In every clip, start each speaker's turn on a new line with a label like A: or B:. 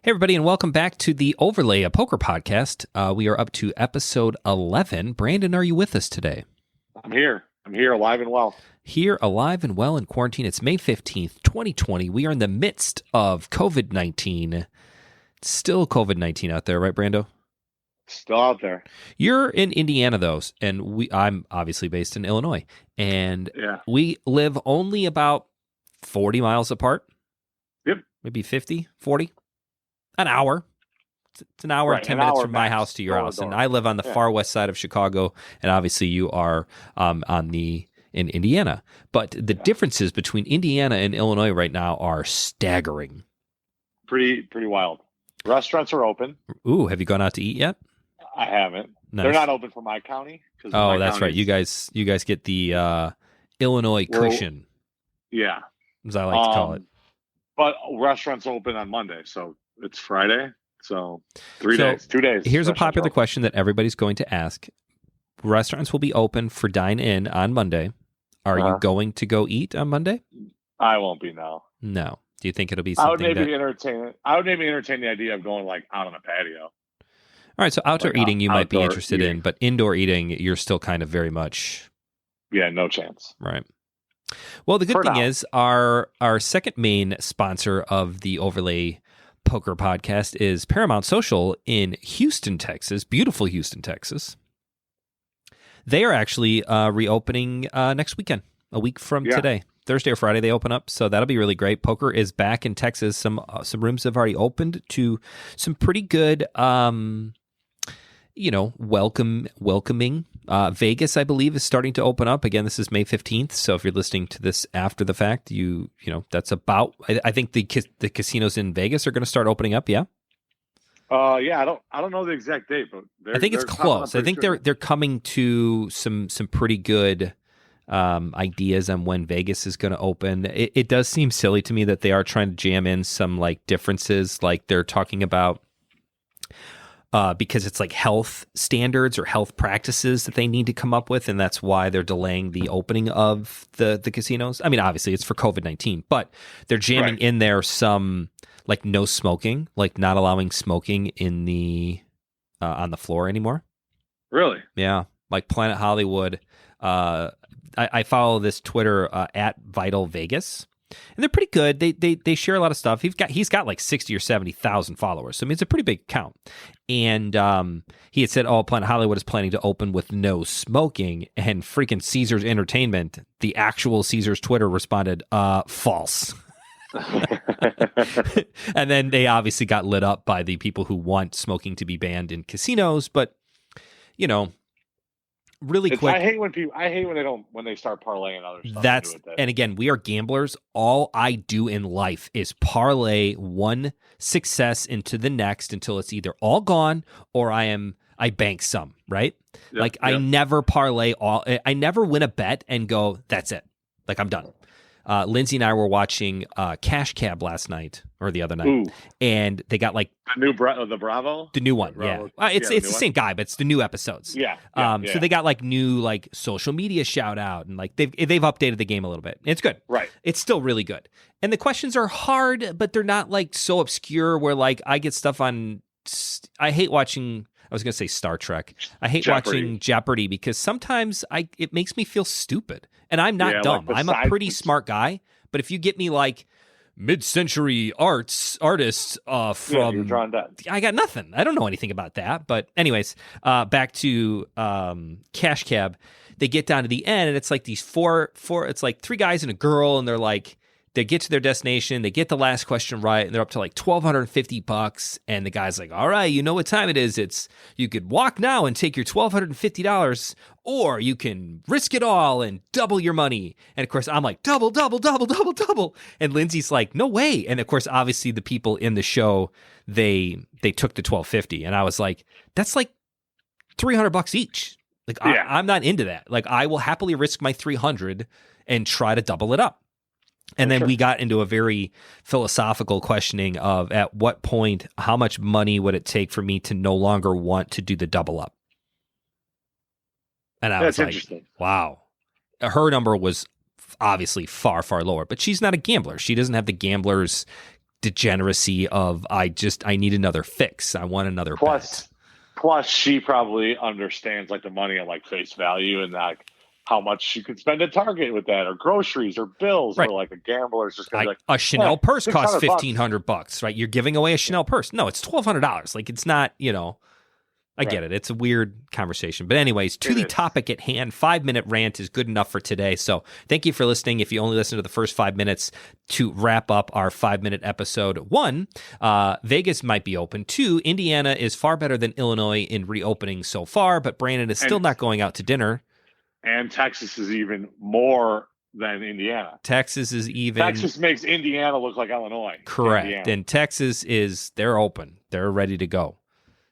A: Hey, everybody, and welcome back to the Overlay, a poker podcast. We are up to episode 11. Brandon, are you with us today?
B: I'm here. Alive and well.
A: Here, alive and well in quarantine. It's May 15th, 2020. We are in the midst of COVID-19. Still COVID-19 out there, right, Brando?
B: Still out there.
A: You're in Indiana, though, and I'm obviously based in Illinois. And
B: Yeah.
A: we live only about 40 miles apart.
B: Yep.
A: Maybe 50, 40. An hour. It's an hour
B: Right,
A: and 10
B: an
A: minutes
B: hour
A: from my
B: max,
A: house to your
B: door to
A: house. And
B: door.
A: I live on the far west side of Chicago, and obviously you are in Indiana. But the differences between Indiana and Illinois right now are staggering.
B: Pretty wild. Restaurants are open.
A: Ooh, have you gone out to eat yet?
B: I haven't.
A: Nice.
B: They're not open for my county.
A: Oh, that's right. You guys get the Illinois cushion,
B: Yeah.
A: as I like to call it.
B: But restaurants open on Monday, so it's Friday. So 2 days.
A: Here's a
B: Restaurants
A: popular
B: are open.
A: question that everybody's going to ask. Restaurants will be open for dine-in on Monday. Are you going to go eat on Monday?
B: I won't be now.
A: No. Do you think it'll be
B: I would
A: something
B: maybe entertain it. I would maybe entertain the idea of going like out on a patio.
A: All right, so outdoor
B: Like
A: eating you might be
B: outdoor
A: interested in,
B: eating.
A: but indoor eating, you're still kind of very much
B: Yeah, no chance.
A: right. Well, the good
B: For
A: thing
B: now.
A: is our second main sponsor of the Overlay Poker Podcast is Paramount Social in Houston, Texas, beautiful Houston, Texas. They are actually reopening next weekend, a week from today. Thursday or Friday they open up, so that'll be really great. Poker is back in Texas. Some rooms have already opened to some pretty good welcoming. Vegas, I believe, is starting to open up. Again, this is May 15th, so if you're listening to this after the fact, you know, that's about, I think the casinos in Vegas are going to start opening up, yeah?
B: Yeah, I don't know the exact date, but
A: I think it's close. I think they're coming to some pretty good ideas on when Vegas is going to open. It does seem silly to me that they are trying to jam in some like differences, like they're talking about because it's like health standards or health practices that they need to come up with, and that's why they're delaying the opening of the casinos. I mean, obviously it's for COVID-19, but they're jamming in there some like no smoking, like not allowing smoking in the on the floor anymore.
B: Really?
A: Yeah, like Planet Hollywood. I follow this Twitter at Vital Vegas, and they're pretty good. They share a lot of stuff. He's got like 60 or 70,000 followers, so I mean it's a pretty big account. And he had said, "Oh, Planet Hollywood is planning to open with no smoking," and freaking Caesars Entertainment, the actual Caesars Twitter responded, "False." And then they obviously got lit up by the people who want smoking to be banned in casinos, but you know. Really quick.
B: I hate when they start parlaying other stuff.
A: And again, we are gamblers. All I do in life is parlay one success into the next until it's either all gone or I bank some, right? I never parlay I never win a bet and go, that's it. Like I'm done. Lindsay and I were watching Cash Cab last night or the other night, and they got like
B: the Bravo,
A: the new one. Yeah, it's the same guy, but it's the new episodes.
B: Yeah.
A: So they got like new like social media shout out, and like they've updated the game a little bit. It's good.
B: Right.
A: It's still really good, and the questions are hard, but they're not like so obscure where like I get stuff on. I hate watching. I was going to say Star Trek. I hate watching Jeopardy because sometimes it makes me feel stupid. And I'm not dumb. I'm a pretty smart guy. But if you get me like mid-century artists from...
B: you're drawn dead.
A: I got nothing. I don't know anything about that. But anyways, back to Cash Cab. They get down to the end and it's like these four, it's like three guys and a girl, and they're like, they get to their destination, they get the last question right, and they're up to like $1,250. And the guy's like, all right, you know what time it is. You could walk now and take your $1,250, or you can risk it all and double your money. And of course, I'm like, double. And Lindsay's like, no way. And of course, obviously the people in the show, they took the $1,250. And I was like, that's like $300 each. Like, I'm not into that. Like, I will happily risk my $300 and try to double it up. And then we got into a very philosophical questioning of at what point, how much money would it take for me to no longer want to do the double up? And I was like, wow. Her number was obviously far, far lower, but she's not a gambler. She doesn't have the gambler's degeneracy of I need another fix. I want another bet.
B: Plus, she probably understands like the money at like face value and like how much she could spend at Target with that, or groceries, or bills.
A: Right.
B: Or like a gambler is just gonna be like
A: a Chanel purse costs
B: $1,500.
A: $1,500, right? You're giving away a Chanel purse. No, it's $1,200. Like it's not, I get it. It's a weird conversation. But anyways, to the topic at hand, 5-minute rant is good enough for today. So thank you for listening. If you only listen to the first 5 minutes to wrap up our 5-minute episode, 1, Vegas might be open. 2, Indiana is far better than Illinois in reopening so far, but Brandon is still not going out to dinner.
B: And Texas is even more than Indiana.
A: Texas
B: makes Indiana look like Illinois.
A: Correct. And Texas they're open. They're ready to go.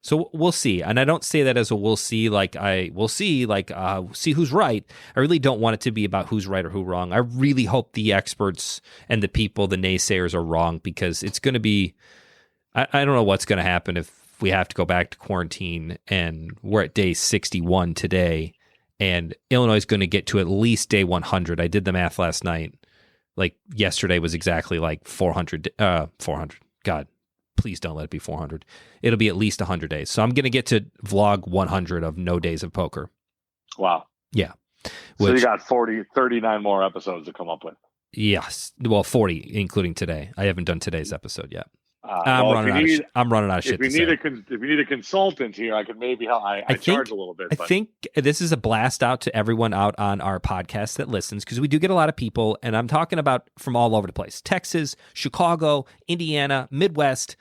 A: So we'll see. And I don't say that as a we'll see, see who's right. I really don't want it to be about who's right or who's wrong. I really hope the experts and the people, the naysayers, are wrong, because it's going to be, I don't know what's going to happen if we have to go back to quarantine and we're at day 61 today and Illinois is going to get to at least day 100. I did the math last night. Like yesterday was exactly like 400. God. Please don't let it be 400. It'll be at least 100 days. So I'm going to get to vlog 100 of no days of poker.
B: Wow.
A: Yeah.
B: So you got 39 more episodes to come up with.
A: Yes. Well, 40, including today. I haven't done today's episode yet. I'm running out of shit to say.
B: If you need a consultant here, I could maybe help. I charge a little bit.
A: I think this is a blast out to everyone out on our podcast that listens, because we do get a lot of people, and I'm talking about from all over the place. Texas, Chicago, Indiana, Midwest,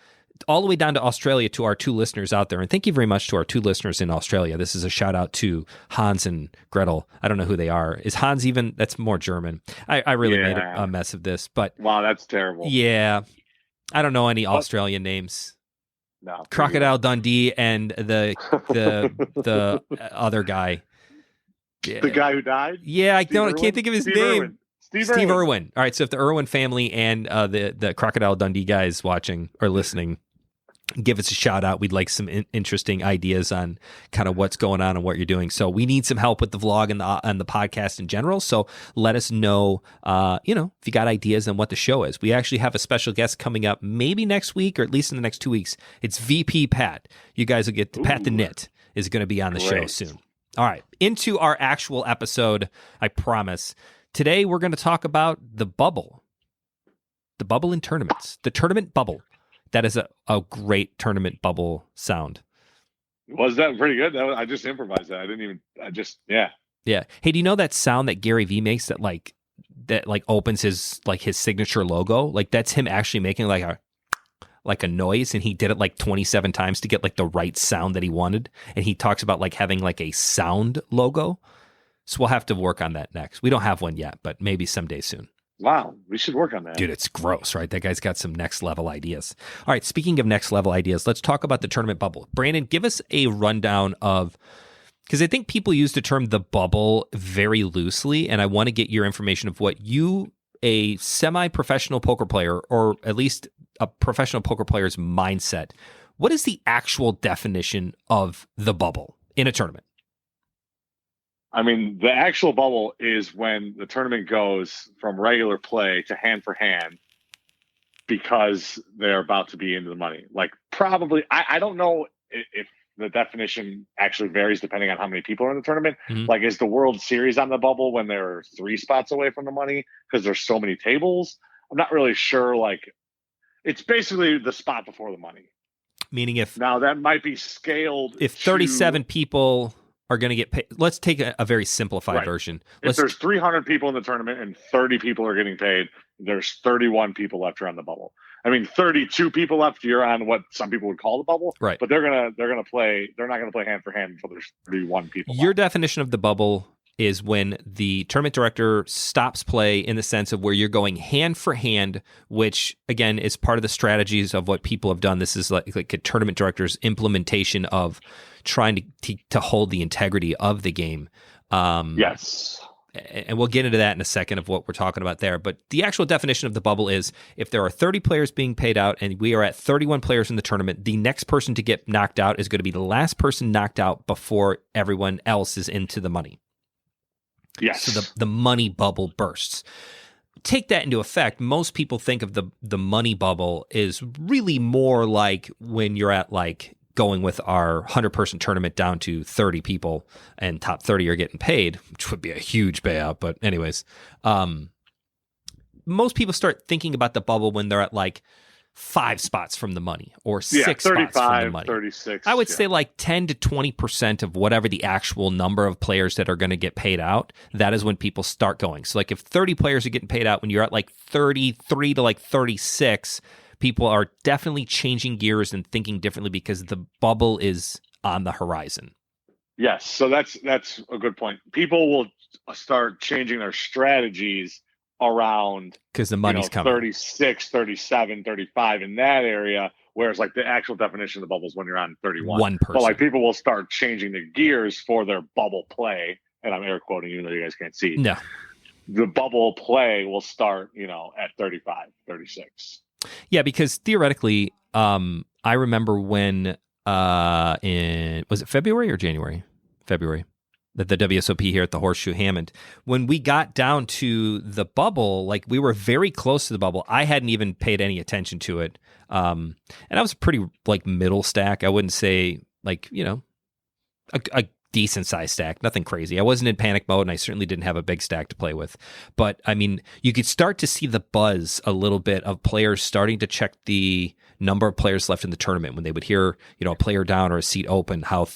A: all the way down to Australia, to our 2 listeners out there. And thank you very much to our 2 listeners in Australia. This is a shout out to Hans and Gretel. I don't know who they are. Is Hans even? That's more German. I really made a mess of this, but
B: wow, that's terrible.
A: Yeah. I don't know any Australian names.
B: No.
A: Crocodile Dundee and the other guy.
B: Yeah. The guy who died?
A: Yeah, I can't think of his name. Steve Irwin. All right, so if the Irwin family and the Crocodile Dundee guys watching or listening, give us a shout out. We'd like some interesting ideas on kind of what's going on and what you're doing. So we need some help with the vlog and the podcast in general. So let us know, if you got ideas on what the show is. We actually have a special guest coming up maybe next week, or at least in the next 2 weeks. It's VP Pat. You guys will get Pat the Knit is going to be on the show soon. All right, into our actual episode, I promise. Today we're going to talk about the bubble in tournaments, the tournament bubble. That is a great tournament bubble sound.
B: Was that pretty good? I just improvised that. Yeah.
A: Hey, do you know that sound that Gary Vee makes that opens his signature logo? Like that's him actually making like a noise, and he did it like 27 times to get like the right sound that he wanted. And he talks about like having like a sound logo. So we'll have to work on that next. We don't have one yet, but maybe someday soon.
B: Wow, we should work on that.
A: Dude, it's gross, right? That guy's got some next level ideas. All right, speaking of next level ideas, let's talk about the tournament bubble. Brandon, give us a rundown of, because I think people use the term the bubble very loosely, and I want to get your information of what you, a semi-professional poker player, or at least a professional poker player's mindset, what is the actual definition of the bubble in a tournament?
B: I mean, the actual bubble is when the tournament goes from regular play to hand for hand because they're about to be into the money. Like probably, I don't know if the definition actually varies depending on how many people are in the tournament. Mm-hmm. Like is the World Series on the bubble when they're 3 spots away from the money because there's so many tables? I'm not really sure. Like it's basically the spot before the money.
A: Meaning
B: now that might be scaled.
A: If 37 people are going to get paid. Let's take a very simplified version.
B: If there's 300 people in the tournament and 30 people are getting paid, there's 31 people left around the bubble. I mean, 32 people left. You're on what some people would call the bubble,
A: right?
B: But they're gonna play. They're not gonna play hand for hand until there's 31 people.
A: Your definition of the bubble is when the tournament director stops play in the sense of where you're going hand for hand, which again is part of the strategies of what people have done. This is like a tournament director's implementation of trying to hold the integrity of the game.
B: Yes.
A: And we'll get into that in a second of what we're talking about there. But the actual definition of the bubble is if there are 30 players being paid out and we are at 31 players in the tournament, the next person to get knocked out is going to be the last person knocked out before everyone else is into the money.
B: Yes.
A: So the money bubble bursts. take that into effect, most people think of the money bubble is really more like when you're at like going with our 100-person tournament down to 30 people and top 30 are getting paid, which would be a huge payout. But anyways, most people start thinking about the bubble when they're at like 5 spots from the money or 6 spots from the money.
B: 36.
A: I would say like 10 to 20% of whatever the actual number of players that are going to get paid out. That is when people start going. So like if 30 players are getting paid out, when you're at like 33 to like 36, people are definitely changing gears and thinking differently because the bubble is on the horizon.
B: Yes. So that's a good point. People will start changing their strategies around
A: because the money's coming
B: 36, 37, 35 in that area, whereas like the actual definition of the bubble is when you're on 31.
A: One person.
B: But like people will start changing the gears for their bubble play, and I'm air quoting even though you guys can't see.
A: No.
B: The bubble play will start, at 35, 36.
A: Yeah, because theoretically, I remember when was it February or January? February. At the WSOP here at the Horseshoe Hammond, when we got down to the bubble, like we were very close to the bubble. I hadn't even paid any attention to it, and I was a pretty like middle stack. I wouldn't say like a decent size stack, nothing crazy. I wasn't in panic mode, and I certainly didn't have a big stack to play with. But I mean, you could start to see the buzz a little bit of players starting to check the number of players left in the tournament when they would hear a player down or a seat open. How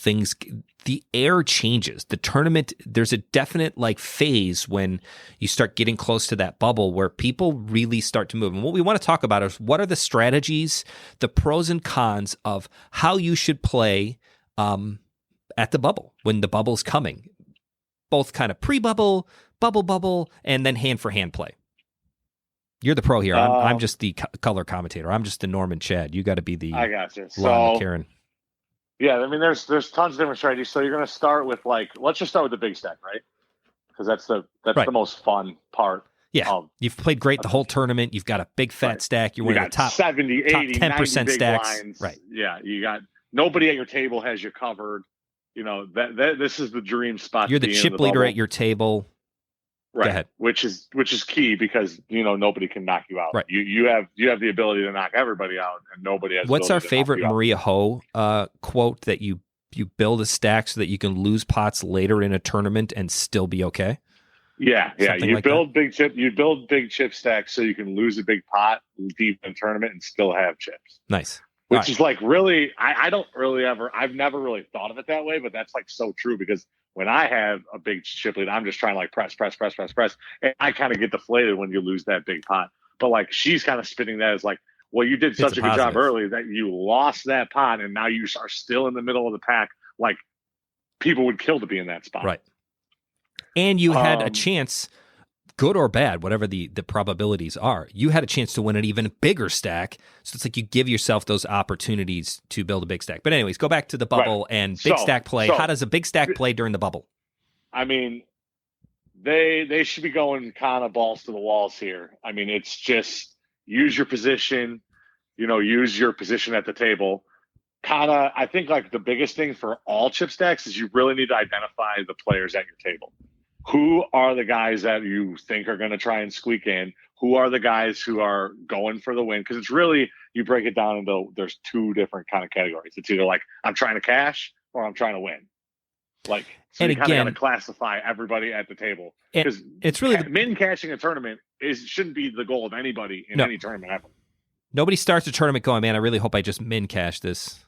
A: the air changes. The tournament, there's a definite like phase when you start getting close to that bubble where people really start to move. And what we want to talk about is what are the strategies, the pros and cons of how you should play at the bubble when the bubble's coming. Both kind of pre-bubble, bubble, and then hand-for-hand play. You're the pro here. I'm just the color commentator. I'm just the Norman Chad. You got to be the
B: I got you.
A: Lon McCarron.
B: Yeah, I mean, there's tons of different strategies. So you're going to start with let's just start with the big stack, right? Because that's
A: right.
B: the most fun part.
A: Yeah, you've played great the whole tournament. You've got a big fat stack. You're one of the top
B: 70, 80,
A: top 10%
B: big
A: stacks.
B: lines.
A: Right.
B: Yeah, you got nobody at your table has you covered. This is the dream spot.
A: You're the chip leader at your table.
B: Right.
A: Go ahead.
B: Which is key because nobody can knock you out.
A: Right.
B: You have the ability to knock everybody out, and nobody has.
A: What's our favorite Maria Ho quote that you build a stack so that you can lose pots later in a tournament and still be okay?
B: Yeah.
A: Something
B: You
A: like
B: build big chip stacks so you can lose a big pot deep in a tournament and still have chips.
A: Nice.
B: Which is like really, I've never really thought of it that way, but that's like so true because when I have a big chip lead, I'm just trying to like press. And I kind of get deflated when you lose that big pot. But like she's kind of spinning that as like, well, you did such a good job early that you lost that pot and now you are still in the middle of the pack. Like people would kill to be in that spot.
A: Right. And you had a chance, good or bad, whatever the probabilities are, you had a chance to win an even bigger stack. So it's like you give yourself those opportunities to build a big stack. But anyways, go back to the bubble and big stack play. How does a big stack play during the bubble?
B: I mean, they should be going kind of balls to the walls here. I mean, it's just use your position, use your position at the table. I think like the biggest thing for all chip stacks is you really need to identify the players at your table. Who are the guys that you think are going to try and squeak in? Who are the guys who are going for the win? Because it's really, you break it down into, there's 2 different kind of categories. It's either like, I'm trying to cash or I'm trying to win. Like, so you kind of got to classify everybody at the table. Because
A: it's really
B: min cashing a tournament shouldn't be the goal of anybody in any tournament ever.
A: Nobody starts a tournament going, man, I really hope I just min cash this.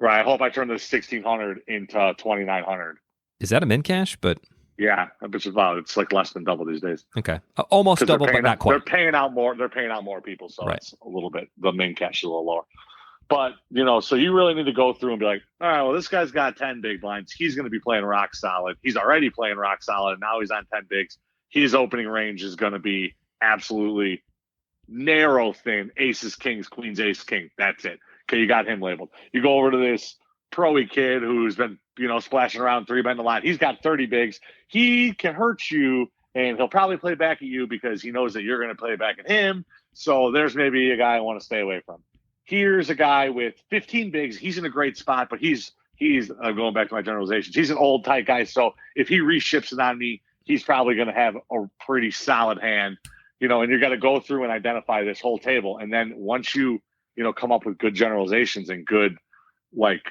B: Right. I hope I turn this 1,600 into 2,900.
A: Is that a min cash? But
B: yeah, it's like less than double these days.
A: Okay, almost double, but not quite.
B: They're paying out more people, so it's a little bit. The min cash is a little lower, but so you really need to go through and be like, all right, well, this guy's got 10 big blinds. He's going to be playing rock solid. He's already playing rock solid, and now he's on 10 bigs. His opening range is going to be absolutely narrow, thin. Aces, kings, queens, ace, king. That's it. Okay, you got him labeled. You go over to this pro-y kid who's been, splashing around 3-betting a lot. He's got 30 bigs. He can hurt you, and he'll probably play back at you because he knows that you're going to play back at him. So there's maybe a guy I want to stay away from. Here's a guy with 15 bigs. He's in a great spot, but he's going back to my generalizations. He's an old tight guy. So if he reships it on me, he's probably going to have a pretty solid hand. and you got to go through and identify this whole table. And then once you come up with good generalizations and good like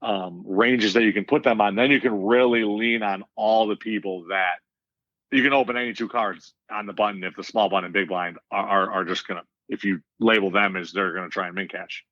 B: ranges that you can put them on, then you can really lean on all the people that you can open any two cards on the button if the small blind and big blind are just going to, if you label them as they're going to try and min cash.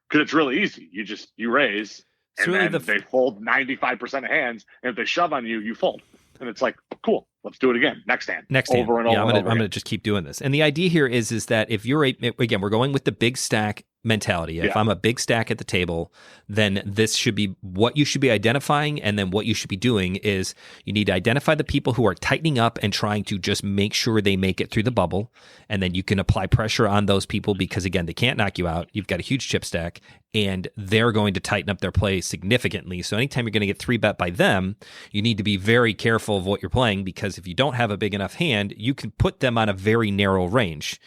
B: Because it's really easy. You raise, and
A: really
B: then they fold 95% of hands, and if they shove on you, you fold. And it's like, cool, let's do it again. Next hand. Over and over.
A: I'm going to just keep doing this. And the idea here is that if you're again, we're going with the big stack mentality. If I'm a big stack at the table, then this should be what you should be identifying. And then what you should be doing is you need to identify the people who are tightening up and trying to just make sure they make it through the bubble. And then you can apply pressure on those people because, again, they can't knock you out. You've got a huge chip stack and they're going to tighten up their play significantly. So anytime you're going to get 3-bet by them, you need to be very careful of what you're playing, because if you don't have a big enough hand, you can put them on a very narrow range.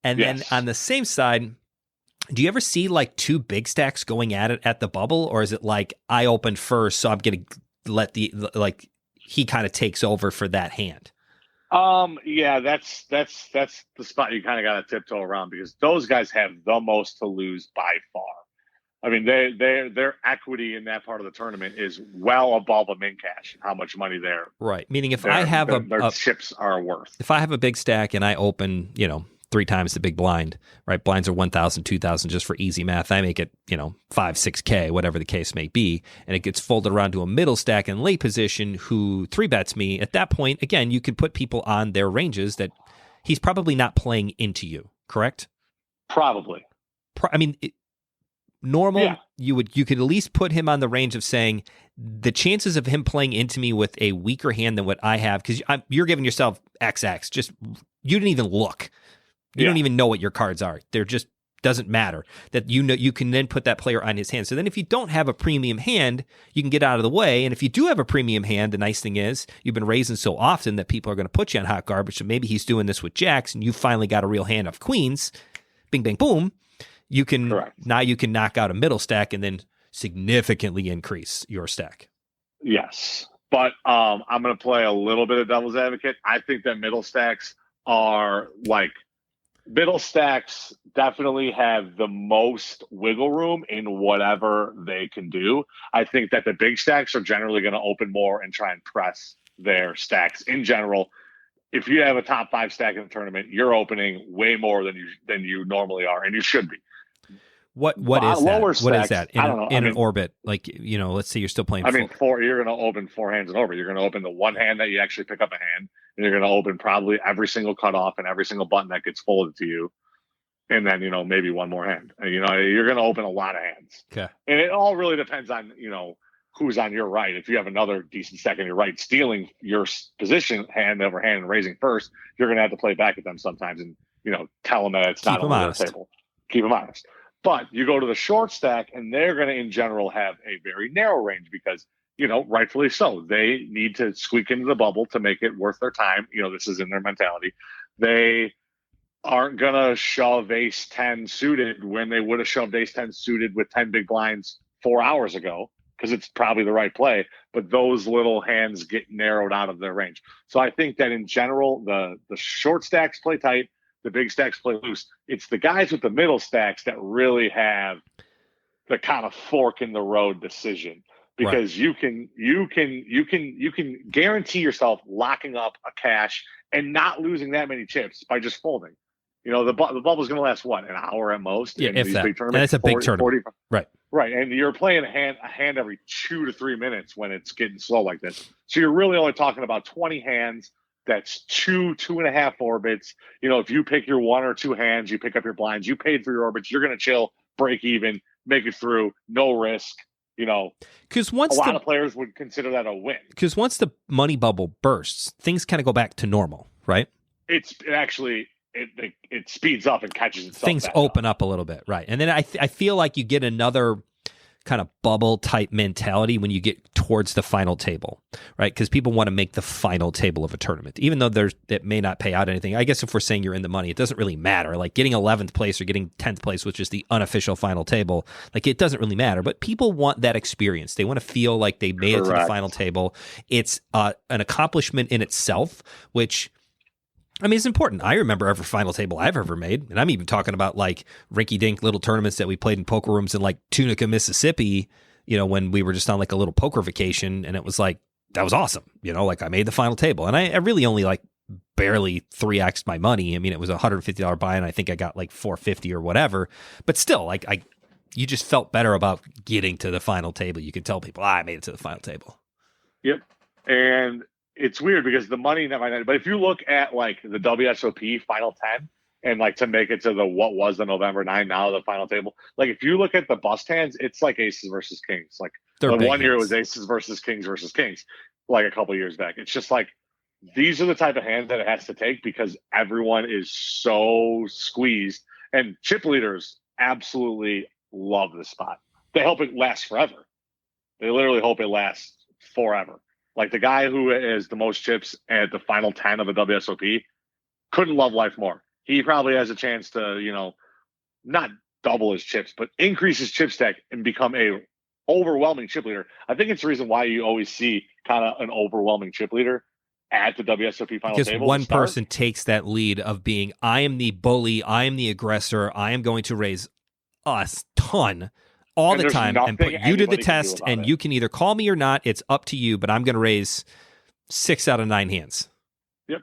A: And then on the same side, do you ever see like two big stacks going at it at the bubble? Or is it like, I opened first, so I'm going to let he kind of takes over for that hand?
B: Yeah, that's the spot you kind of got to tiptoe around, because those guys have the most to lose by far. I mean, their equity in that part of the tournament is well above a min cash, how much money
A: right. Meaning if I have
B: their chips are worth.
A: If I have a big stack and I open, 3 times the big blind, right? Blinds are 1,000, 2,000 just for easy math. I make it, 5, 6K, whatever the case may be. And it gets folded around to a middle stack in late position who 3-bets me. At that point, again, you can put people on their ranges that he's probably not playing into you, correct?
B: Probably.
A: Normal, you could at least put him on the range of saying the chances of him playing into me with a weaker hand than what I have, because you're giving yourself XX. Just, you didn't even look. You don't even know what your cards are. They're just, doesn't matter. That you can then put that player on his hand. So then if you don't have a premium hand, you can get out of the way. And if you do have a premium hand, the nice thing is you've been raising so often that people are going to put you on hot garbage. So maybe he's doing this with jacks and you finally got a real hand of queens. Bing, bang, boom. You can knock out a middle stack and then significantly increase your stack.
B: Yes. But I'm going to play a little bit of devil's advocate. I think that middle stacks definitely have the most wiggle room in whatever they can do. I think that the big stacks are generally going to open more and try and press their stacks in general. If you have a top 5 stack in the tournament, you're opening way more than you normally are, and you should be.
A: What is that? What is that in an orbit? Like, let's say you're still playing.
B: You're going to open 4 hands in orbit. You're going to open the one hand that you actually pick up a hand, and you're going to open probably every single cutoff and every single button that gets folded to you, and then maybe one more hand. And, you're going to open a lot of hands.
A: Okay.
B: And it all really depends on who's on your right. If you have another decent stack on your right, stealing your position hand over hand and raising first, you're going to have to play back at them sometimes and tell them that it's not on the table. Keep them honest. But you go to the short stack, and they're going to, in general, have a very narrow range because, rightfully so. They need to squeak into the bubble to make it worth their time. This is in their mentality. They aren't going to shove ace 10 suited when they would have shoved ace 10 suited with 10 big blinds 4 hours ago, because it's probably the right play. But those little hands get narrowed out of their range. So I think that, in general, the short stacks play tight. The big stacks play loose. It's the guys with the middle stacks that really have the kind of fork in the road decision, because you can guarantee yourself locking up a cash and not losing that many chips by just folding. The bubble's going to last an hour at most.
A: Yeah, if that. And it's a big tournament. 40,
B: right. And you're playing a hand every 2 to 3 minutes when it's getting slow like this. So you're really only talking about 20 hands. That's 2.5 orbits. If you pick your 1 or 2 hands, you pick up your blinds, you paid for your orbits, you're going to chill, break even, make it through, no risk. Because once a lot of players would consider that a win.
A: Because once the money bubble bursts, things kind of go back to normal, right?
B: It speeds up and catches itself.
A: Things open up a little bit, right? And then I feel like you get another kind of bubble type mentality when you get towards the final table, right? Because people want to make the final table of a tournament, even though it may not pay out anything. I guess if we're saying you're in the money, it doesn't really matter. Like getting 11th place or getting 10th place, which is the unofficial final table, like it doesn't really matter. But people want that experience. They want to feel like they made it to the final table. It's an accomplishment in itself, which I mean, it's important. I remember every final table I've ever made, and I'm even talking about like rinky-dink little tournaments that we played in poker rooms in like Tunica, Mississippi, when we were just on like a little poker vacation, and it was like, that was awesome. Like I made the final table, and I really only like barely 3x'd my money. I mean, it was a $150 buy, and I think I got like $450 or whatever, but still, like you just felt better about getting to the final table. You could tell people, I made it to the final table.
B: Yep. And it's weird because the money that might not, but if you look at like the WSOP final 10 and like to make it to what was the November 9, now the final table, like if you look at the bust hands, it's like aces versus kings. Like the one year it was aces versus kings, like a couple years back. It's just like, these are the type of hands that it has to take because everyone is so squeezed, and chip leaders absolutely love this spot. They hope it lasts forever. They literally hope it lasts forever. Like the guy who is the most chips at the final 10 of a WSOP couldn't love life more. He probably has a chance to, not double his chips, but increase his chip stack and become a overwhelming chip leader. I think it's the reason why you always see kind of an overwhelming chip leader at the WSOP final table.
A: Because one person takes that lead of being, I am the bully, I am the aggressor, I am going to raise a ton all the time and put you to the test, and you can either call me or not. It's up to you, but I'm going to raise 6 out of 9 hands.
B: Yep.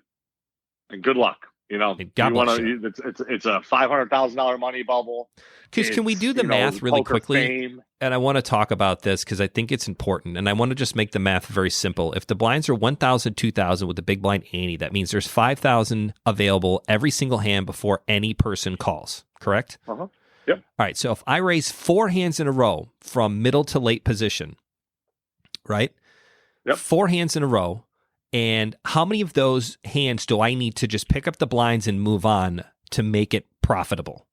B: And good luck.
A: God bless you.
B: It's a $500,000 money bubble.
A: Because can we do the math really quickly? Fame. And I want to talk about this because I think it's important, and I want to just make the math very simple. If the blinds are 1,000, 2,000 with the big blind 80, that means there's 5,000 available every single hand before any person calls, correct?
B: Uh-huh. Yep.
A: All right, so if I raise 4 hands in a row from middle to late position, right?
B: Yep.
A: 4 hands in a row, and how many of those hands do I need to just pick up the blinds and move on to make it profitable?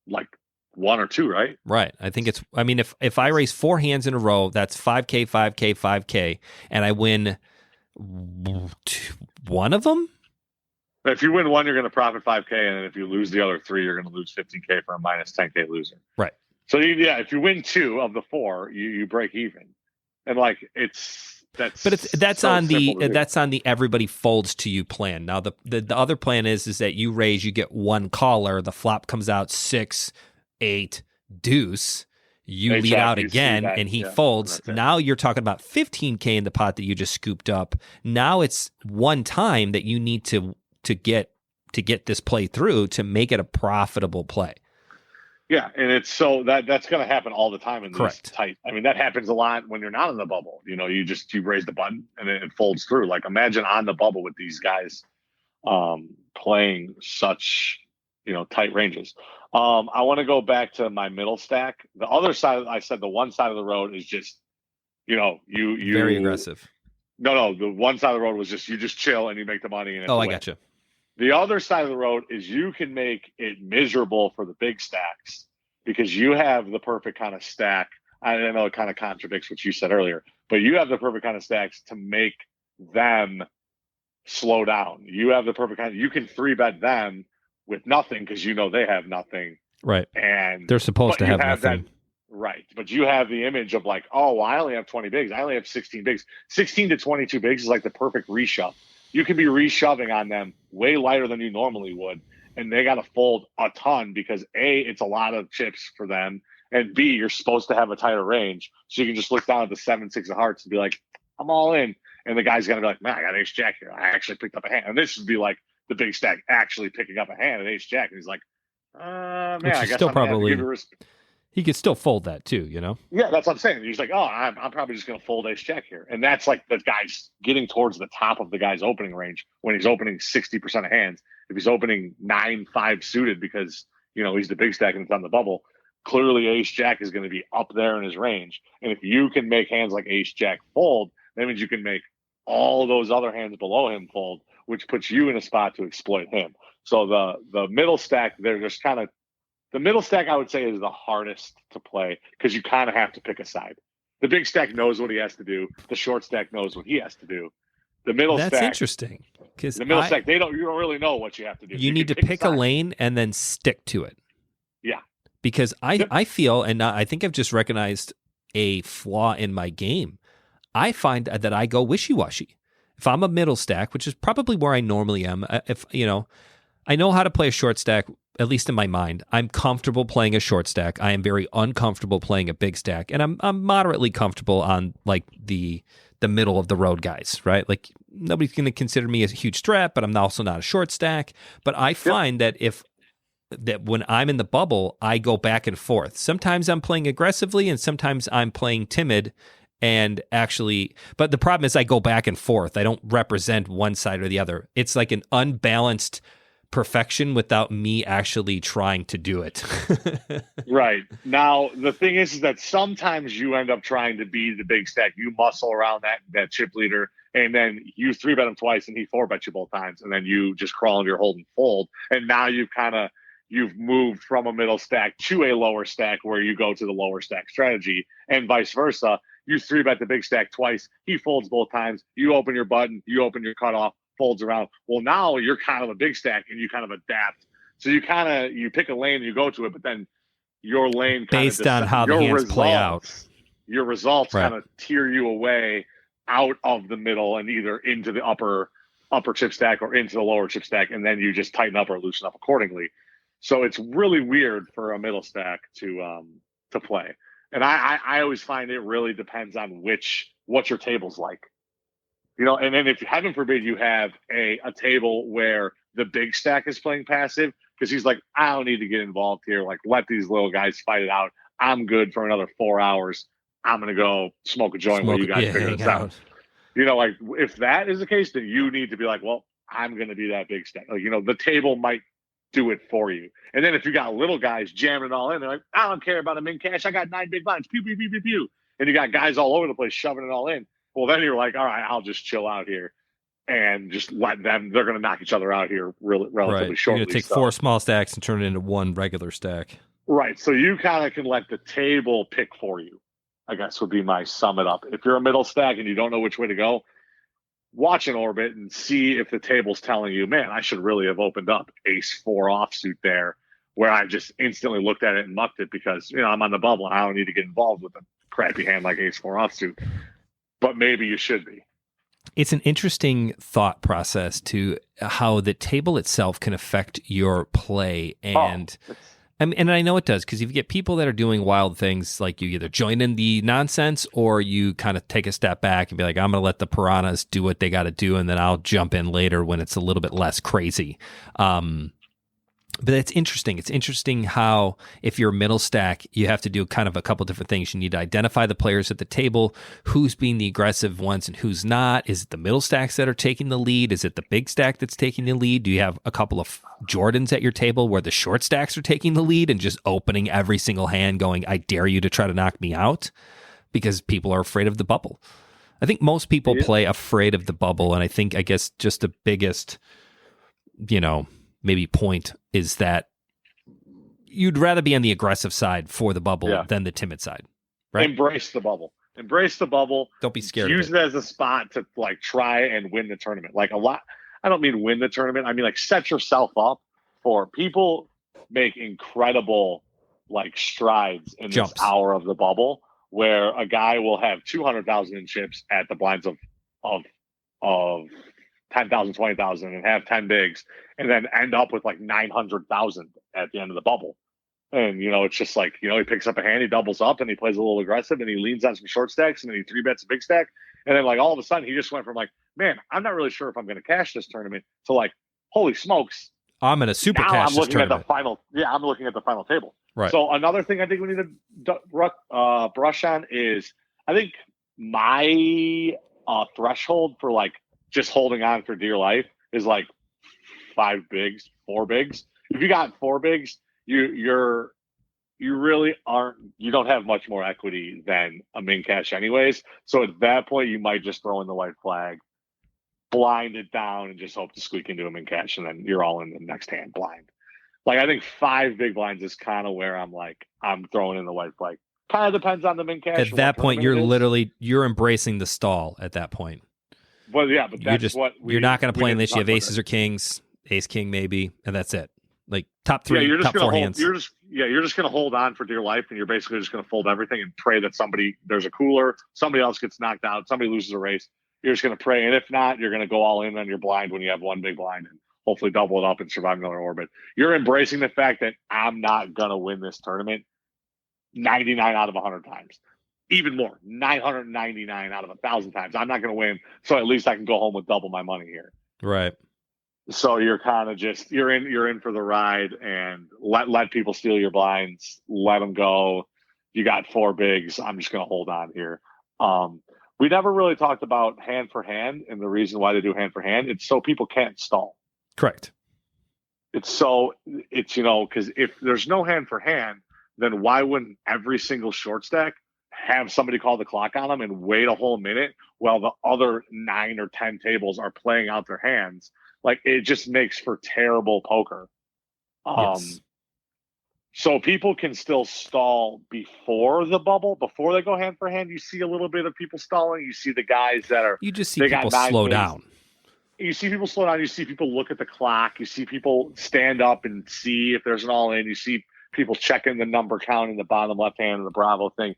B: Like 1 or 2, right?
A: Right. I think if I raise 4 hands in a row, that's 5K, 5K, 5K, and I win 1 of them?
B: If you win 1, you're going to profit 5K, and then if you lose the other 3, you're going to lose 15K for a minus 10K loser.
A: Right.
B: So if you win 2 of the 4, you break even, and like that's
A: on the everybody folds to you plan. Now the other plan is that you raise, you get 1 caller, the flop comes out 6, 8, deuce. You lead out again, and he folds. Now you're talking about 15K in the pot that you just scooped up. Now it's one time that you need to get this play through to make it a profitable play.
B: Yeah, and it's so that's going to happen all the time in these tight. I mean, that happens a lot when you're not in the bubble. You raise the button and it folds through. Like imagine on the bubble with these guys playing such tight ranges. I want to go back to my middle stack. The other side, I said the one side of the road is just you
A: very aggressive.
B: No, the one side of the road was just you just chill and you make the money. And
A: I gotcha.
B: The other side of the road is you can make it miserable for the big stacks because you have the perfect kind of stack. I know it kind of contradicts what you said earlier, but you have the perfect kind of stacks to make them slow down. You have the perfect kind. You can 3-bet them with nothing because they have nothing.
A: Right.
B: And
A: they're supposed to have nothing.
B: Right. But you have the image of like, oh, well, I only have 20 bigs. I only have 16 bigs. 16 to 22 bigs is like the perfect reshove. You can be reshoving on them way lighter than you normally would, and they got to fold a ton because A, it's a lot of chips for them, and B, you're supposed to have a tighter range, so you can just look down at the 7-6 of hearts and be like, I'm all in, and the guy's gonna be like, man, I got ace jack here. I actually picked up a hand, and this would be like the big stack actually picking up a hand at ace jack, and he's like, man, I guess
A: still
B: I'm
A: probably he could still fold that too,
B: Yeah, that's what I'm saying. He's like, oh, I'm probably just going to fold ace jack here. And that's like the guy's getting towards the top of the guy's opening range when he's opening 60% of hands. If he's opening 9-5 suited because, he's the big stack and it's on the bubble, clearly ace jack is going to be up there in his range. And if you can make hands like ace jack fold, that means you can make all those other hands below him fold, which puts you in a spot to exploit him. So the middle stack, they're just kind of, the middle stack, I would say, is the hardest to play because you kind of have to pick a side. The big stack knows what he has to do. The short stack knows what he has to do. The middle stack. That's
A: interesting because
B: the middle stack, you don't really know what you have to do.
A: You need to pick a lane and then stick to it.
B: Yeah.
A: Because I feel, and I think I've just recognized a flaw in my game. I find that I go wishy-washy. If I'm a middle stack, which is probably where I normally am, if I know how to play a short stack, at least in my mind. I'm comfortable playing a short stack. I am very uncomfortable playing a big stack, and I'm moderately comfortable on like the middle of the road guys, right? Like nobody's going to consider me a huge threat, but I'm also not a short stack. But I find that when I'm in the bubble, I go back and forth. Sometimes I'm playing aggressively, and sometimes I'm playing timid. And actually, but the problem is I go back and forth. I don't represent one side or the other. It's like an unbalanced perfection without me actually trying to do it.
B: Right. Now, the thing is that sometimes you end up trying to be the big stack. You muscle around that chip leader, and then you 3-bet him twice, and he 4-bet you both times, and then you just crawl into your hold and fold. And now you've moved from a middle stack to a lower stack where you go to the lower stack strategy, and vice versa. You 3-bet the big stack twice. He folds both times. You open your button. You open your cutoff. Folds around. Well, now you're kind of a big stack, and you kind of adapt. So you pick a lane and you go to it, but then your lane
A: based on how the hands play out.
B: Your results kind of tear you away out of the middle and either into the upper chip stack or into the lower chip stack, and then you just tighten up or loosen up accordingly. So it's really weird for a middle stack to play. And I always find it really depends on what your table's like. And then if heaven forbid you have a table where the big stack is playing passive because he's like, I don't need to get involved here. Like, let these little guys fight it out. I'm good for another 4 hours. I'm going to go smoke a joint while you guys figure this out. Like if that is the case, then you need to be like, well, I'm going to be that big stack. Like, the table might do it for you. And then if you got little guys jamming it all in, they're like, I don't care about a min cash. I got 9 big blinds. Pew, pew, pew, pew, pew. And you got guys all over the place shoving it all in. Well, then you're like, all right, I'll just chill out here and just let them. They're going to knock each other out here relatively shortly.
A: You're going to take 4 small stacks and turn it into 1 regular stack.
B: Right. So you kind of can let the table pick for you, I guess would be my sum it up. If you're a middle stack and you don't know which way to go, watch an orbit and see if the table's telling you, man, I should really have opened up ace-4 offsuit there, where I just instantly looked at it and mucked it because, I'm on the bubble and I don't need to get involved with a crappy hand like ace-4 offsuit. But maybe you should be.
A: It's an interesting thought process to how the table itself can affect your play. And and I know it does, because if you get people that are doing wild things, like you either join in the nonsense or you kind of take a step back and be like, I'm going to let the piranhas do what they got to do, and then I'll jump in later when it's a little bit less crazy. But it's interesting. It's interesting how if you're middle stack, you have to do kind of a couple different things. You need to identify the players at the table, who's being the aggressive ones and who's not. Is it the middle stacks that are taking the lead? Is it the big stack that's taking the lead? Do you have a couple of Jordans at your table where the short stacks are taking the lead and just opening every single hand going, I dare you to try to knock me out? Because people are afraid of the bubble. I think most people play afraid of the bubble. And I guess just the biggest, maybe point is that you'd rather be on the aggressive side for the bubble than the timid side, right?
B: Embrace the bubble.
A: Don't be scared.
B: Use it as a spot to like try and win the tournament. Like I don't mean win the tournament. I mean like set yourself up for people make incredible like strides in this hour of the bubble where a guy will have 200,000 in chips at the blinds of 10,000, 20,000 and have 10 bigs and then end up with like 900,000 at the end of the bubble. And, it's just like, he picks up a hand, he doubles up and he plays a little aggressive and he leans on some short stacks and then he 3-bets a big stack. And then like all of a sudden he just went from like, man, I'm not really sure if I'm going to cash this tournament to like, holy smokes.
A: I'm going to super cash
B: I'm looking
A: this tournament.
B: I'm looking at the final table.
A: Right.
B: So another thing I think we need to brush on is I think my threshold for like just holding on for dear life is like 5 bigs, 4 bigs. If you got 4 bigs, you really you don't have much more equity than a min cash anyways. So at that point, you might just throw in the white flag, blind it down, and just hope to squeak into a min cash, and then you're all in the next hand blind. Like I think 5 big blinds is kind of where I'm throwing in the white flag. Kind of depends on the min cash.
A: At that point, you're embracing the stall at that point.
B: But that's
A: you're not going to play unless you have aces or kings, ace king maybe, and that's it. Like top 3, top 4 hands.
B: You're just going to hold on for dear life, and you're basically just going to fold everything and pray that there's a cooler, somebody else gets knocked out, somebody loses a race, you're just going to pray. And if not, you're going to go all in on your blind when you have one big blind and hopefully double it up and survive another orbit. You're embracing the fact that I'm not going to win this tournament 99 out of 100 times. Even more, 999 out of 1,000 times. I'm not going to win, so at least I can go home with double my money here.
A: Right.
B: So you're kind of just you're in for the ride, and let people steal your blinds. Let them go. You got 4 bigs. I'm just going to hold on here. We never really talked about hand for hand, and the reason why they do hand for hand. It's so people can't stall.
A: Correct.
B: It's because if there's no hand for hand, then why wouldn't every single short stack have somebody call the clock on them and wait a whole minute while the other 9 or 10 tables are playing out their hands? Like, it just makes for terrible poker.
A: Yes.
B: So people can still stall before the bubble, before they go hand for hand. You see a little bit of people stalling. You see the guys that are.
A: You just see people slow down.
B: You see people slow down. You see people look at the clock. You see people stand up and see if there's an all in. You see people checking the number count in the bottom left hand of the Bravo thing.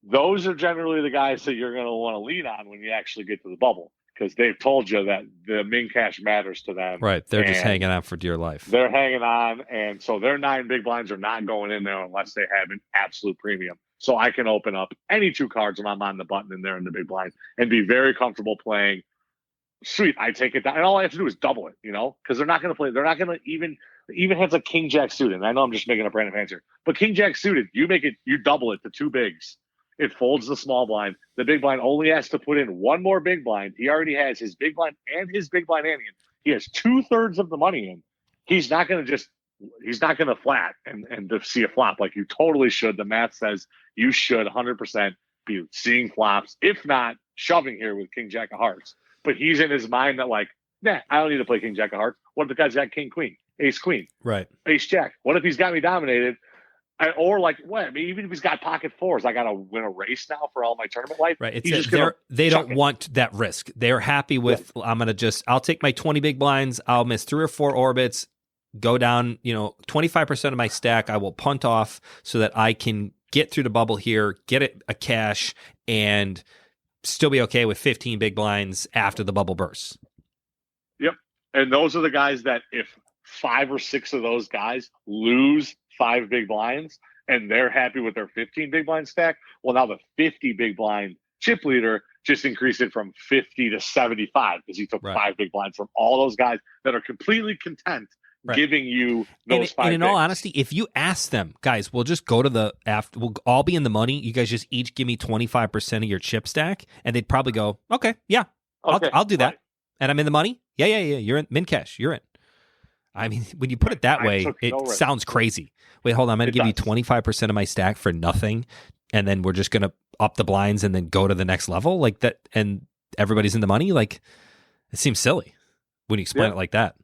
B: Those are generally the guys that you're going to want to lean on when you actually get to the bubble, because they've told you that the min cash matters to them.
A: Right. They're just hanging on for dear life.
B: They're hanging on. And so their 9 big blinds are not going in there unless they have an absolute premium. So I can open up any 2 cards when I'm on the button and they're in the big blind and be very comfortable playing. Sweet, I take it down. And all I have to do is double it, because they're not going to play. They're not going to even hands like King Jack suited. And I know I'm just making up random hands here, but King Jack suited, you double it to 2 bigs. It folds the small blind. The big blind only has to put in 1 more big blind. He already has his big blind and his big blind ante. He has 2/3 of the money in. He's not going to flat and to see a flop like you totally should. The math says you should 100% be seeing flops, if not shoving here with King Jack of Hearts. But he's in his mind that like, nah, I don't need to play King Jack of Hearts. What if the guy's got King Queen, Ace Queen,
A: right,
B: Ace Jack? What if he's got me dominated? Or like, what? I mean, even if he's got pocket 4s, I got to win a race now for all my tournament life.
A: Right. They don't want that risk. They're happy with, I'll take my 20 big blinds. I'll miss 3 or 4 orbits, go down, 25% of my stack. I will punt off so that I can get through the bubble here, get a cash, and still be okay with 15 big blinds after the bubble bursts.
B: Yep. And those are the guys that if 5 or 6 of those guys lose 5 big blinds and they're happy with their 15 big blind stack, well, now the 50 big blind chip leader just increased it from 50 to 75 because he took 5 big blinds from all those guys that are completely content giving you those 5
A: And in all honesty, if you ask them, guys, we'll just go to we'll all be in the money. You guys just each give me 25% of your chip stack. And they'd probably go, okay, yeah, I'll do that. Right. And I'm in the money. Yeah. You're in min cash. You're in. I mean, when you put it that way, it sounds crazy. Wait, hold on. I'm going to give you 25% of my stack for nothing. And then we're just going to up the blinds and then go to the next level like that. And everybody's in the money. Like, it seems silly when you explain it like that.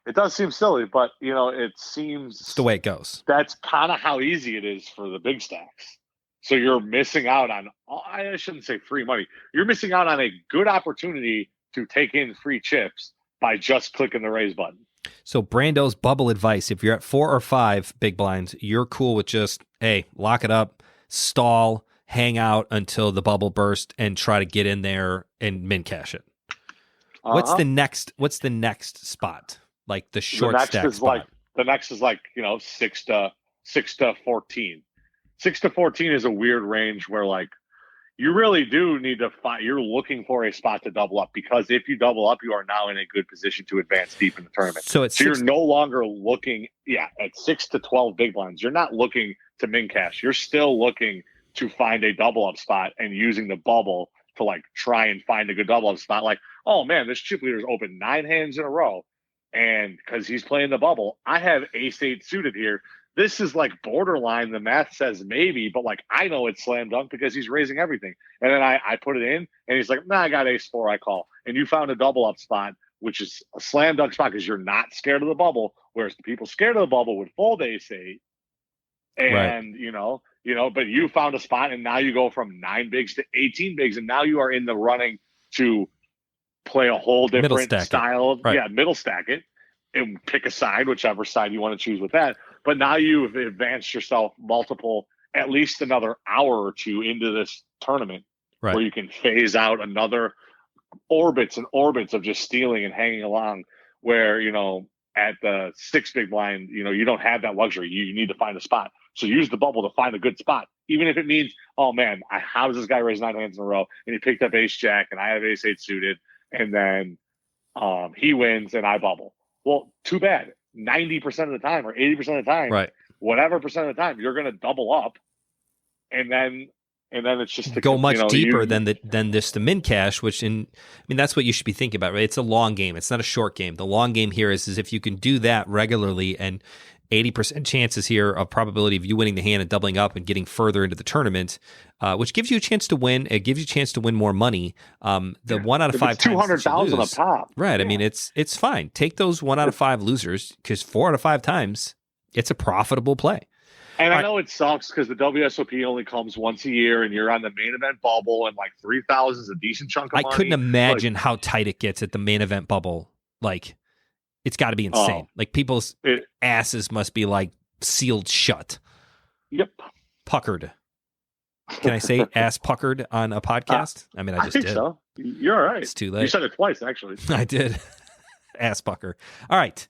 B: It does seem silly, but it seems
A: it's the way it goes.
B: That's kind of how easy it is for the big stacks. So you're missing out on, I shouldn't say free money. You're missing out on a good opportunity to take in free chips by just clicking the raise button.
A: So Brando's bubble advice, if you're at 4 or 5 big blinds, you're cool with just, hey, lock it up, stall, hang out until the bubble burst and try to get in there and min cash it. What's the next spot? Like the short stack spot.
B: The next is 6 to 14. 6 to 14 is a weird range where like you really do need to find. You're looking for a spot to double up because if you double up, you are now in a good position to advance deep in the tournament.
A: So
B: you're no longer looking. Yeah, at 6 to 12 big blinds, you're not looking to min cash. You're still looking to find a double up spot and using the bubble to like try and find a good double up spot. Like, oh man, this chip leader's opened 9 hands in a row. And because he's playing the bubble, I have ace-8 suited here. This is like borderline. The math says maybe, but like I know it's slam dunk because he's raising everything. And then I put it in, and he's like, nah, I got ace-4, I call. And you found a double up spot, which is a slam dunk spot because you're not scared of the bubble, whereas the people scared of the bubble would fold ace-8. And, but you found a spot, and now you go from 9 bigs to 18 bigs, and now you are in the running to play a whole different style of middle stack it and pick a side, whichever side you want to choose with that. But now you've advanced yourself at least another hour or 2 into this tournament where you can phase out another orbits and orbits of just stealing and hanging along where, at the 6 big blind, you don't have that luxury. You need to find a spot. So use the bubble to find a good spot, even if it means, oh man, how does this guy raise 9 hands in a row? And he picked up ace jack and I have ace 8 suited. And then he wins and I bubble. Well, too bad. 90% of the time or 80% of the time,
A: right?
B: Whatever percent of the time, you're going to double up. And then it's just to
A: go much deeper than the min cash, that's what you should be thinking about, right? It's a long game. It's not a short game. The long game here is if you can do that regularly, and 80% chances here of probability of you winning the hand and doubling up and getting further into the tournament, which gives you a chance to win. It gives you a chance to win more money. The 1 out of 5 times
B: 200,000 up top,
A: right?
B: Yeah.
A: I mean, it's fine. Take those 1 out of 5 losers, because 4 out of 5 times it's a profitable play.
B: And I know it sucks because the WSOP only comes once a year, and you're on the main event bubble, and like 3,000 is a decent chunk of money.
A: I couldn't imagine how tight it gets at the main event bubble. Like, it's got to be insane. Like, people's asses must be like sealed shut.
B: Yep.
A: Puckered. Can I say ass puckered on a podcast? I mean, I just
B: think
A: did.
B: So. You're all right.
A: It's too late.
B: You said it twice, actually.
A: I did. Ass pucker. All right.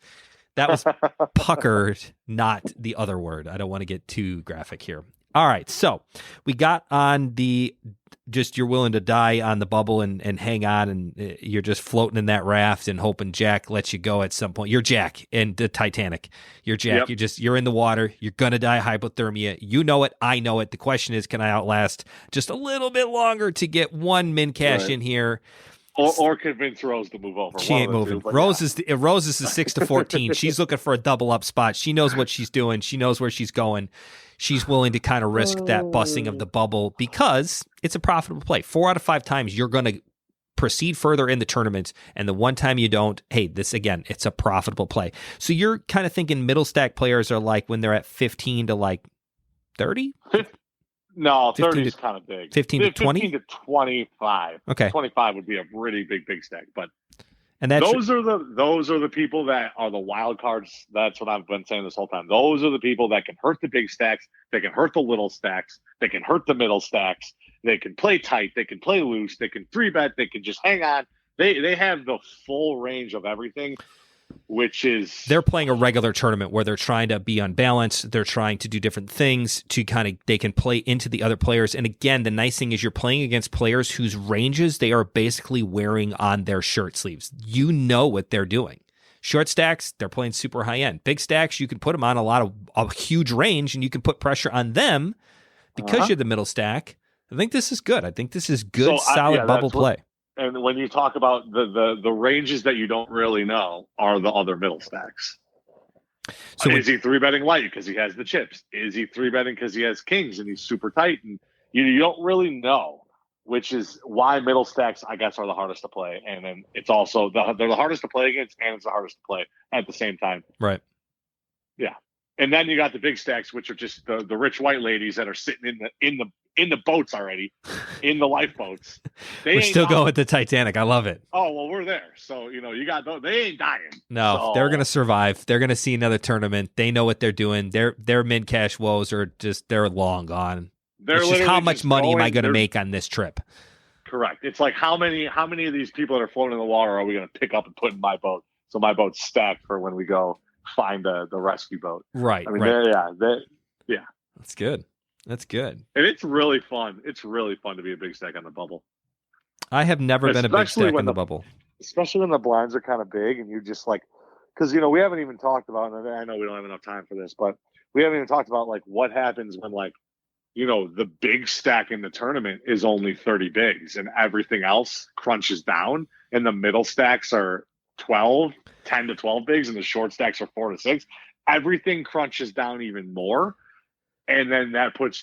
A: That was puckered, not the other word. I don't want to get too graphic here. All right. So we got on you're willing to die on the bubble and hang on, and you're just floating in that raft and hoping Jack lets you go at some point. You're Jack in the Titanic. You're Jack.
B: Yep.
A: You're in the water. You're going to die of hypothermia. You know it. I know it. The question is, can I outlast just a little bit longer to get 1 min cash in here?
B: Or convince Rose to move over.
A: She ain't moving. Rose is the 6 to 14. She's looking for a double up spot. She knows what she's doing. She knows where she's going. She's willing to kind of risk that busting of the bubble because it's a profitable play. 4 out of 5 times you're going to proceed further in the tournament, and the one time you don't, hey, this again, it's a profitable play. So you're kind of thinking middle stack players are like when they're at 15 to like 30?
B: No, 30 is kind of big.
A: 15 to 20?
B: 15 to 25.
A: Okay.
B: 25 would be a really big stack. But
A: and that's
B: those are the people that are the wild cards. That's what I've been saying this whole time. Those are the people that can hurt the big stacks. They can hurt the little stacks. They can hurt the middle stacks. They can play tight. They can play loose. They can 3-bet. They can just hang on. They have the full range of everything. Which is
A: they're playing a regular tournament where they're trying to be unbalanced. They're trying to do different things they can play into the other players. And again, the nice thing is you're playing against players whose ranges they are basically wearing on their shirt sleeves. You know what they're doing. Short stacks, they're playing super high end. Big stacks, you can put them on a huge range and you can put pressure on them because you're the middle stack. I think this is good. I think this is good, solid bubble play.
B: And when you talk about the ranges that you don't really know are the other middle stacks. So is he 3-betting light because he has the chips? Is he 3-betting because he has kings and he's super tight? And you don't really know, which is why middle stacks, I guess, are the hardest to play. And then it's also they're the hardest to play against, and it's the hardest to play at the same time.
A: Right.
B: Yeah. And then you got the big stacks, which are just the rich white ladies that are sitting in the boats already, in the lifeboats.
A: We're still going with the Titanic. I love it.
B: Oh, well, we're there. So, you got those. They ain't dying.
A: No, they're going to survive. They're going to see another tournament. They know what they're doing. Their mid-cash woes are they're long gone. It's just how much money am I going to make on this trip?
B: Correct. It's like how many of these people that are floating in the water are we going to pick up and put in my boat? So my boat's stacked for when we go find the rescue boat.
A: Right.
B: I mean,
A: right.
B: Yeah.
A: That's good. That's good.
B: And it's really fun. It's really fun to be a big stack on the bubble.
A: I have never been a big stack in the bubble.
B: Especially when the blinds are kind of big and you're just like, because, we haven't even talked about, and I know we don't have enough time for this, but we haven't even talked about like what happens when the big stack in the tournament is only 30 bigs and everything else crunches down and the middle stacks are 10 to 12 bigs and the short stacks are 4 to 6. Everything crunches down even more. And then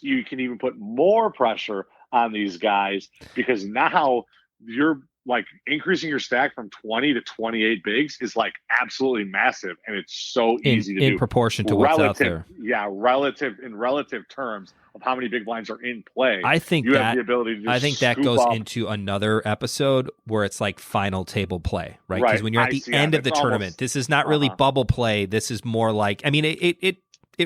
B: you can even put more pressure on these guys because now you're like increasing your stack from 20 to 28 bigs is like absolutely massive. And it's so easy to do.
A: In proportion to what's out there.
B: Yeah. In relative terms of how many big blinds are in play.
A: I think
B: you have the ability to just
A: I think that goes into another episode where it's like final table play, right? Because when you're at the end of the tournament, this is not really bubble play. This is more like, I mean, it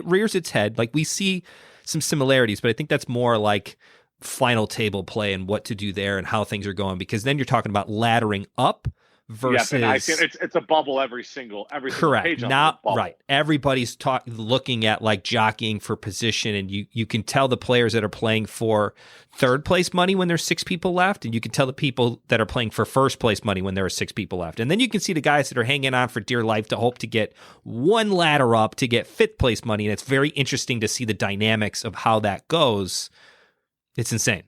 A: rears its head. Like we see some similarities, but I think that's more like final table play and what to do there and how things are going, because then you're talking about laddering up versus
B: and I think it's a bubble every single
A: correct
B: page on
A: not
B: the bubble.
A: right. Everybody's looking at like jockeying for position, and you can tell the players that are playing for third place money when there's 6 people left, and you can tell the people that are playing for first place money when there are 6 people left, and then you can see the guys that are hanging on for dear life to hope to get one ladder up to get 5th place money. And it's very interesting to see the dynamics of how that goes. It's insane.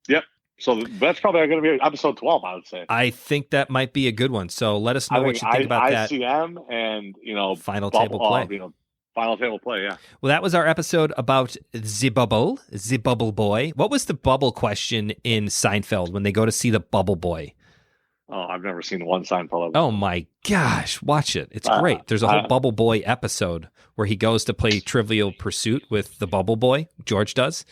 B: Yep. So that's probably going to be episode 12, I would say.
A: I think that might be a good one. So let us know what you think about that.
B: ICM and,
A: final table play.
B: Final table play, yeah.
A: Well, that was our episode about the Bubble Boy. What was the bubble question in Seinfeld when they go to see the Bubble Boy?
B: Oh, I've never seen one Seinfeld episode.
A: Oh my gosh, watch it. It's great. There's a whole Bubble Boy episode where he goes to play Trivial Pursuit with the Bubble Boy. George does.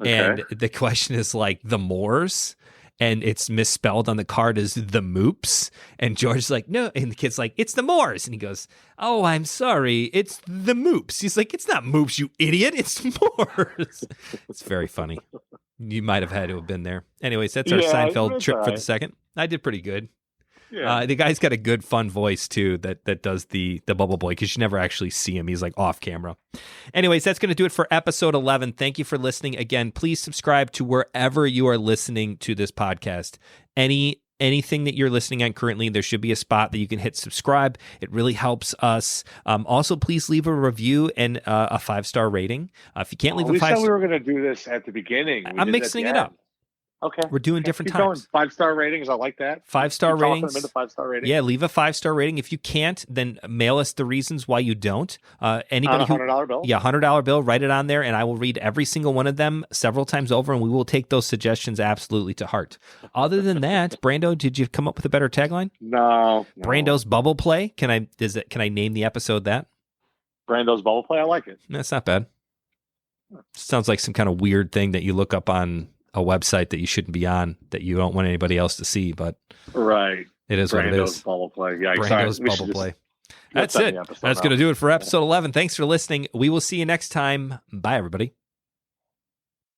B: Okay.
A: And the question is like the Moors, and it's misspelled on the card as the Moops. And George's like, no. And the kid's like, it's the Moors. And he goes, oh, I'm sorry. It's the Moops. He's like, it's not Moops, you idiot. It's Moors. It's very funny. You might have had to have been there. Anyways, that's our Seinfeld trip for the second. I did pretty good.
B: Yeah.
A: The guy's got a good, fun voice, too, that does the Bubble Boy, because you never actually see him. He's like off camera. Anyways, that's going to do it for episode 11. Thank you for listening. Again, please subscribe to wherever you are listening to this podcast. Anything that you're listening on currently, there should be a spot that you can hit subscribe. It really helps us. Also, please leave a review and a 5-star rating. If you can't leave a 5-star...
B: We said we were going to do this at the beginning.
A: I'm mixing it up.
B: Okay.
A: We're doing different
B: Keep
A: times.
B: Going. 5-star ratings. I like that.
A: 5-star ratings.
B: 5-star rating.
A: Yeah, leave a 5-star rating. If you can't, then mail us the reasons why you don't. Anybody
B: on a $100 bill?
A: Yeah, $100 bill. Write it on there, and I will read every single one of them several times over, and we will take those suggestions absolutely to heart. Other than that, Brando, did you come up with a better tagline?
B: No.
A: Brando's Bubble Play. Can I name the episode that?
B: Brando's Bubble Play. I like it.
A: That's not bad. Sounds like some kind of weird thing that you look up on a website that you shouldn't be on, that you don't want anybody else to see, but
B: right,
A: it is
B: Brando's
A: what it is.
B: Bubble Play. Yeah,
A: Brando's Bubble Play. That's it. That's going to do it for episode 11. Thanks for listening. We will see you next time. Bye, everybody.